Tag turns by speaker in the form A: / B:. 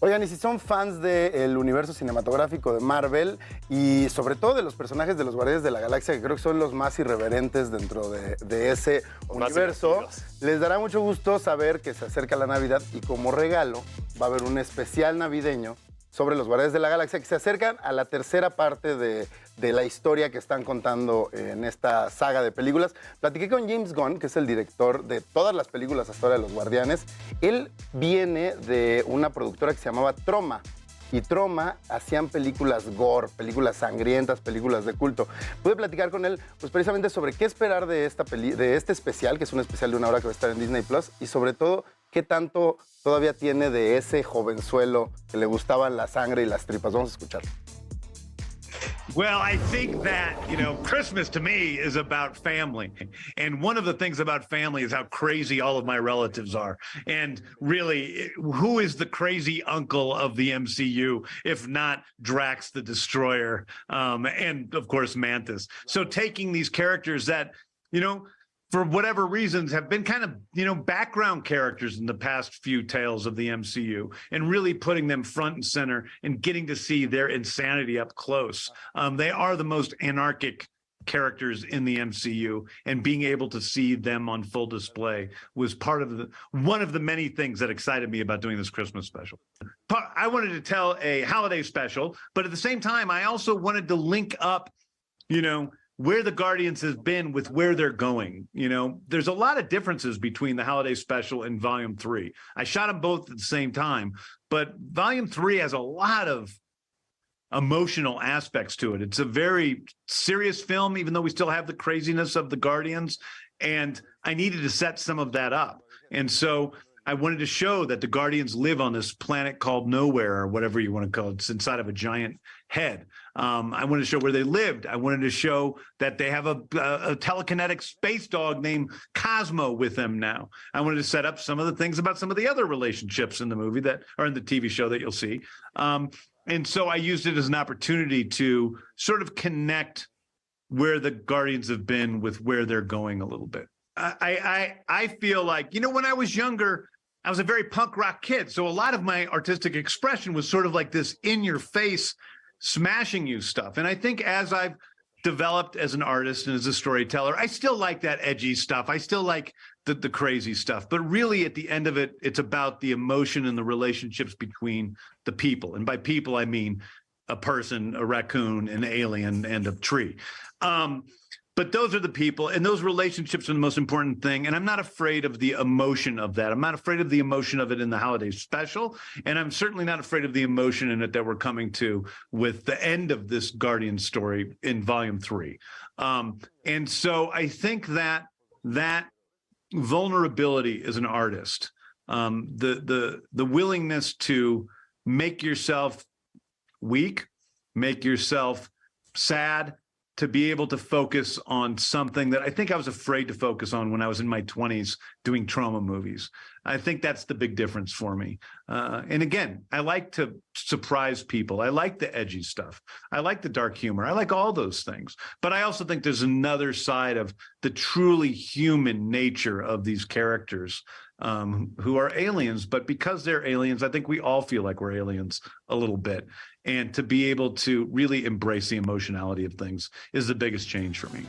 A: Oigan, y si son fans del universo cinematográfico de Marvel y sobre todo de los personajes de los Guardianes de la Galaxia, que creo que son los más irreverentes dentro de ese universo, les dará mucho gusto saber que se acerca la Navidad y como regalo va a haber un especial navideño sobre los Guardianes de la Galaxia que se acercan a la tercera parte de la historia que están contando en esta saga de películas. Platiqué con James Gunn, que es el director de todas las películas hasta ahora de los Guardianes. Él viene de una productora que se llamaba Troma. Y Troma hacían películas gore, películas sangrientas, películas de culto. Pude platicar con él pues, precisamente sobre qué esperar de este especial, que es un especial de 1 hora que va a estar en Disney Plus, y sobre todo qué tanto todavía tiene de ese jovenzuelo que le gustaban la sangre y las tripas. Vamos a escucharlo.
B: Well, I think that, Christmas to me is about family. And one of the things about family is how crazy all of my relatives are. And really, who is the crazy uncle of the MCU, if not Drax the Destroyer, and, of course, Mantis. So taking these characters that, for whatever reasons, have been kind of, background characters in the past few tales of the MCU and really putting them front and center and getting to see their insanity up close. They are the most anarchic characters in the MCU, and being able to see them on full display was one of the many things that excited me about doing this Christmas special. I wanted to tell a holiday special, but at the same time, I also wanted to link up, where the Guardians have been with where they're going. There's a lot of differences between the holiday special and Volume 3. I shot them both at the same time, but Volume 3 has a lot of emotional aspects to it. It's a very serious film, even though we still have the craziness of the Guardians, and I needed to set some of that up. And so I wanted to show that the Guardians live on this planet called Nowhere, or whatever you want to call it. It's inside of a giant head. I wanted to show where they lived. I wanted to show that they have a telekinetic space dog named Cosmo with them now. I wanted to set up some of the things about some of the other relationships in the movie that are in the TV show that you'll see. And so I used it as an opportunity to sort of connect where the Guardians have been with where they're going a little bit. I feel like, when I was younger, I was a very punk rock kid. So a lot of my artistic expression was sort of like this in your face, smashing you stuff. And I think as I've developed as an artist and as a storyteller, I still like that edgy stuff. I still like the crazy stuff. But really at the end of it, it's about the emotion and the relationships between the people. And by people, I mean a person, a raccoon, an alien, and a tree. But those are the people, and those relationships are the most important thing. And I'm not afraid of the emotion of that. I'm not afraid of the emotion of it in the holiday special. And I'm certainly not afraid of the emotion in it that we're coming to with the end of this Guardian story in Volume 3. And so I think that vulnerability as an artist, the willingness to make yourself weak, make yourself sad, to be able to focus on something that I think I was afraid to focus on when I was in my 20s doing trauma movies. I think that's the big difference for me. And again, I like to surprise people. I like the edgy stuff. I like the dark humor. I like all those things. But I also think there's another side of the truly human nature of these characters who are aliens. But because they're aliens, I think we all feel like we're aliens a little bit. And to be able to really embrace the emotionality of things is the biggest change for me.